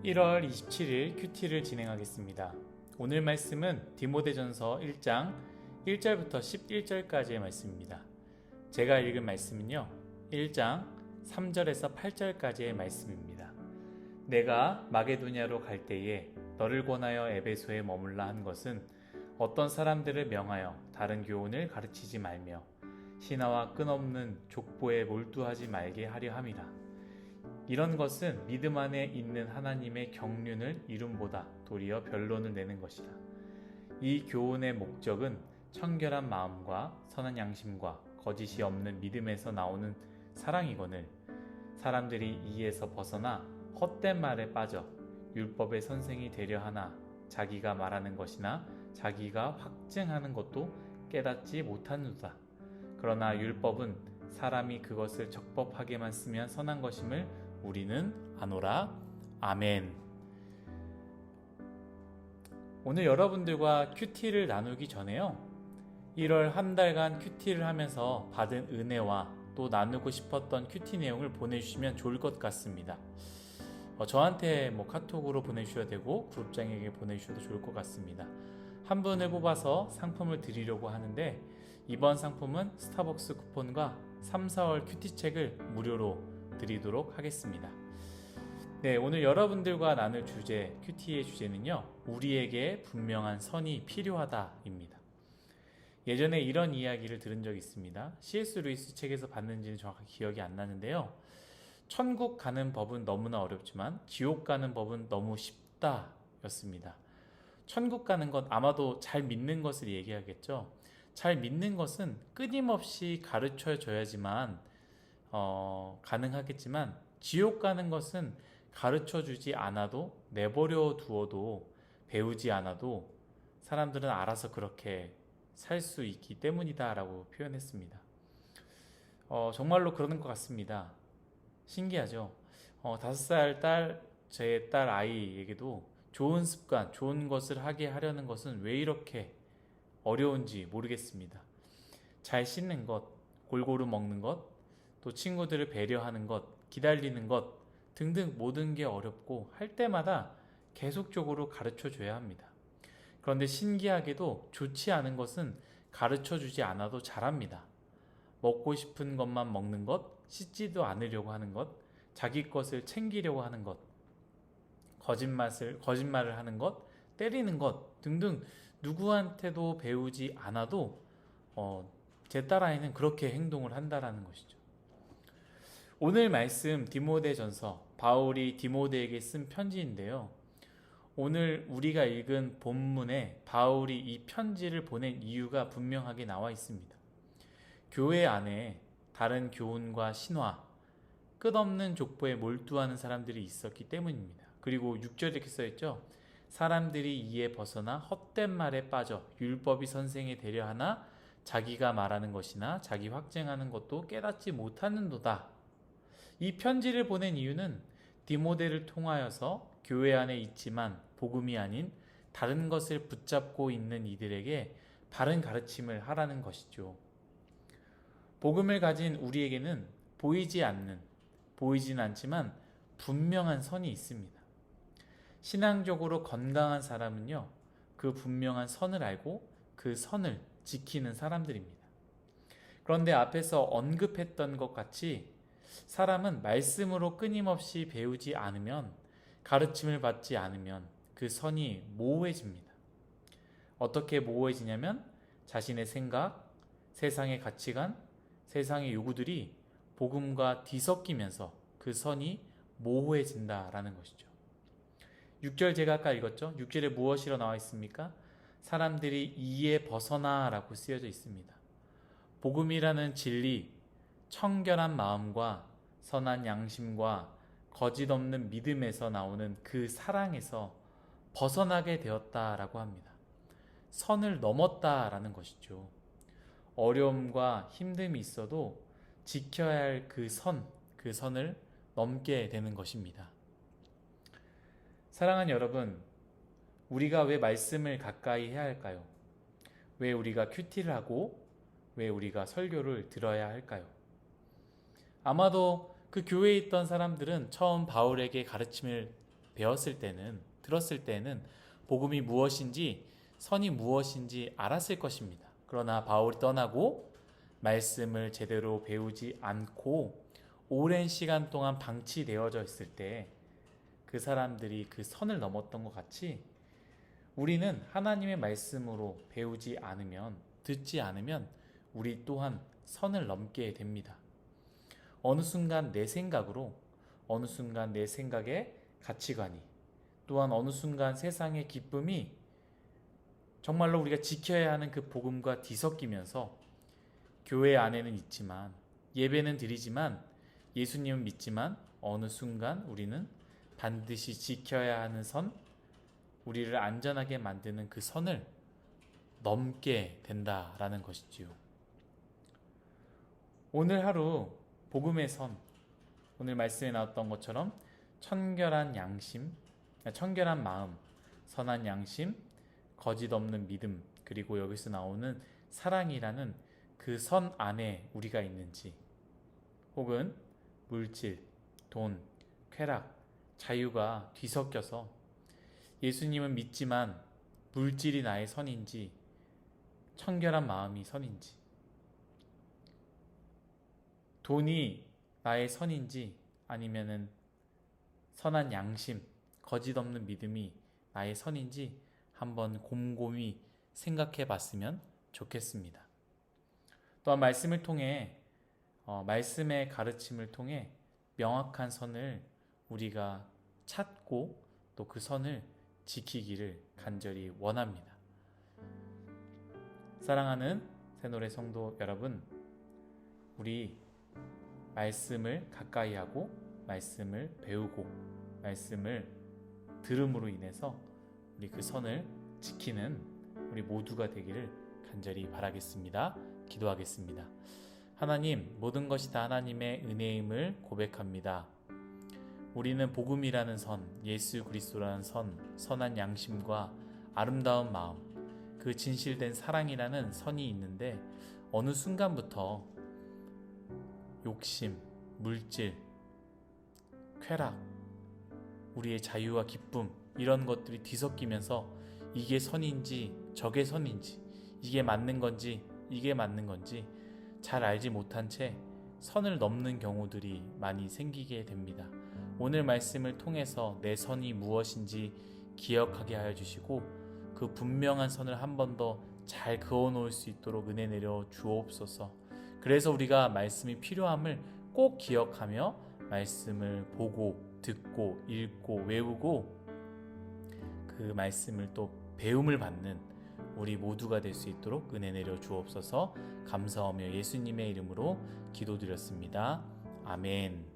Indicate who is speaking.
Speaker 1: 1월 27일 큐티를 진행하겠습니다. 오늘 말씀은 디모데전서 1장 1절부터 11절까지의 말씀입니다. 제가 읽은 말씀은요, 1장 3절에서 8절까지의 말씀입니다. 내가 마게도냐로 갈 때에 너를 권하여 에베소에 머물라 한 것은 어떤 사람들을 명하여 다른 교훈을 가르치지 말며 신화와 끝없는 족보에 몰두하지 말게 하려 함이라. 이런 것은 믿음 안에 있는 하나님의 경륜을 이룸보다 도리어 변론을 내는 것이라. 이 교훈의 목적은 청결한 마음과 선한 양심과 거짓이 없는 믿음에서 나오는 사랑이거늘 사람들이 이에서 벗어나 헛된 말에 빠져 율법의 선생이 되려 하나 자기가 말하는 것이나 자기가 확증하는 것도 깨닫지 못하느니라. 그러나 율법은 사람이 그것을 적법하게만 쓰면 선한 것임을 우리는 아노라. 아멘. 오늘 여러분들과 큐티를 나누기 전에요, 1월 한 달간 큐티를 하면서 받은 은혜와 또 나누고 싶었던 큐티 내용을 보내주시면 좋을 것 같습니다. 저한테 카톡으로 보내주셔도 되고 그룹장에게 보내주셔도 좋을 것 같습니다. 한 분을 뽑아서 상품을 드리려고 하는데, 이번 상품은 스타벅스 쿠폰과 3, 4월 큐티책을 무료로 드리도록 하겠습니다. 네, 오늘 여러분들과 나눌 주제, 큐티의 주제는요, 우리에게 분명한 선이 필요하다입니다. 예전에 이런 이야기를 들은 적이 있습니다. C.S. 루이스 책에서 봤는지는 정확하게 기억이 안 나는데요, 천국 가는 법은 너무나 어렵지만 지옥 가는 법은 너무 쉽다 였습니다. 천국 가는 것, 아마도 잘 믿는 것을 얘기하겠죠. 잘 믿는 것은 끊임없이 가르쳐 줘야지만 가능하겠지만, 지옥 가는 것은 가르쳐 주지 않아도, 내버려 두어도, 배우지 않아도 사람들은 알아서 그렇게 살 수 있기 때문이다 라고 표현했습니다. 정말로 그러는 것 같습니다. 신기하죠. 5살 제 딸 아이에게도 좋은 습관, 좋은 것을 하게 하려는 것은 왜 이렇게 어려운지 모르겠습니다. 잘 씻는 것, 골고루 먹는 것, 또 친구들을 배려하는 것, 기다리는 것 등등 모든 게 어렵고, 할 때마다 계속적으로 가르쳐 줘야 합니다. 그런데 신기하게도 좋지 않은 것은 가르쳐 주지 않아도 잘합니다. 먹고 싶은 것만 먹는 것, 씻지도 않으려고 하는 것, 자기 것을 챙기려고 하는 것, 거짓말을 하는 것, 때리는 것 등등 누구한테도 배우지 않아도 제 딸아이는 그렇게 행동을 한다라는 것이죠. 오늘 말씀 디모데전서, 바울이 디모데에게 쓴 편지인데요, 오늘 우리가 읽은 본문에 바울이 이 편지를 보낸 이유가 분명하게 나와 있습니다. 교회 안에 다른 교훈과 신화, 끝없는 족보에 몰두하는 사람들이 있었기 때문입니다. 그리고 6절에 이렇게 써있죠. 사람들이 이에 벗어나 헛된 말에 빠져 율법이 선생이 되려 하나 자기가 말하는 것이나 자기 확증하는 것도 깨닫지 못하는도다. 이 편지를 보낸 이유는 디모데를 통하여서 교회 안에 있지만 복음이 아닌 다른 것을 붙잡고 있는 이들에게 바른 가르침을 하라는 것이죠. 복음을 가진 우리에게는 보이진 않지만 분명한 선이 있습니다. 신앙적으로 건강한 사람은요, 그 분명한 선을 알고 그 선을 지키는 사람들입니다. 그런데 앞에서 언급했던 것 같이 사람은 말씀으로 끊임없이 배우지 않으면, 가르침을 받지 않으면 그 선이 모호해집니다. 어떻게 모호해지냐면, 자신의 생각, 세상의 가치관, 세상의 요구들이 복음과 뒤섞이면서 그 선이 모호해진다라는 것이죠. 6절 제가 아까 읽었죠. 6절에 무엇이라 나와 있습니까? 사람들이 이에 벗어나 라고 쓰여져 있습니다. 복음이라는 진리, 청결한 마음과 선한 양심과 거짓 없는 믿음에서 나오는 그 사랑에서 벗어나게 되었다라고 합니다. 선을 넘었다라는 것이죠. 어려움과 힘듦이 있어도 지켜야 할 그 선을 넘게 되는 것입니다. 사랑하는 여러분, 우리가 왜 말씀을 가까이 해야 할까요? 왜 우리가 큐티를 하고 왜 우리가 설교를 들어야 할까요? 아마도 그 교회에 있던 사람들은 처음 바울에게 가르침을 배웠을 때는, 들었을 때는 복음이 무엇인지, 선이 무엇인지 알았을 것입니다. 그러나 바울이 떠나고 말씀을 제대로 배우지 않고 오랜 시간 동안 방치되어져 있을 때 그 사람들이 그 선을 넘었던 것 같이 우리는 하나님의 말씀으로 배우지 않으면, 듣지 않으면 우리 또한 선을 넘게 됩니다. 어느 순간 내 생각으로, 어느 순간 내 생각의 가치관이, 또한 어느 순간 세상의 기쁨이 정말로 우리가 지켜야 하는 그 복음과 뒤섞이면서 교회 안에는 있지만, 예배는 드리지만, 예수님은 믿지만 어느 순간 우리는 반드시 지켜야 하는 선, 우리를 안전하게 만드는 그 선을 넘게 된다라는 것이지요. 오늘 하루 복음의 선, 오늘 말씀에 나왔던 것처럼 청결한 양심, 청결한 마음, 선한 양심, 거짓 없는 믿음, 그리고 여기서 나오는 사랑이라는 그 선 안에 우리가 있는지, 혹은 물질, 돈, 쾌락, 자유가 뒤섞여서 예수님은 믿지만 물질이 나의 선인지, 청결한 마음이 선인지, 돈이 나의 선인지, 아니면은 선한 양심, 거짓 없는 믿음이 나의 선인지 한번 곰곰이 생각해 봤으면 좋겠습니다. 또한 말씀을 통해 말씀의 가르침을 통해 명확한 선을 우리가 찾고 또 그 선을 지키기를 간절히 원합니다. 사랑하는 새노래 성도 여러분, 우리 말씀을 가까이 하고 말씀을 배우고 말씀을 들음으로 인해서 우리 그 선을 지키는 우리 모두가 되기를 간절히 바라겠습니다. 기도하겠습니다. 하나님, 모든 것이 다 하나님의 은혜임을 고백합니다. 우리는 복음이라는 선, 예수 그리스도라는 선, 선한 양심과 아름다운 마음, 그 진실된 사랑이라는 선이 있는데 어느 순간부터 욕심, 물질, 쾌락, 우리의 자유와 기쁨, 이런 것들이 뒤섞이면서 이게 선인지 저게 선인지, 이게 맞는 건지 이게 맞는 건지 잘 알지 못한 채 선을 넘는 경우들이 많이 생기게 됩니다. 오늘 말씀을 통해서 내 선이 무엇인지 기억하게 하여 주시고 그 분명한 선을 한 번 더 잘 그어 놓을 수 있도록 은혜 내려 주옵소서. 그래서 우리가 말씀이 필요함을 꼭 기억하며 말씀을 보고 듣고 읽고 외우고 그 말씀을 또 배움을 받는 우리 모두가 될 수 있도록 은혜 내려 주옵소서. 감사하며 예수님의 이름으로 기도드렸습니다. 아멘.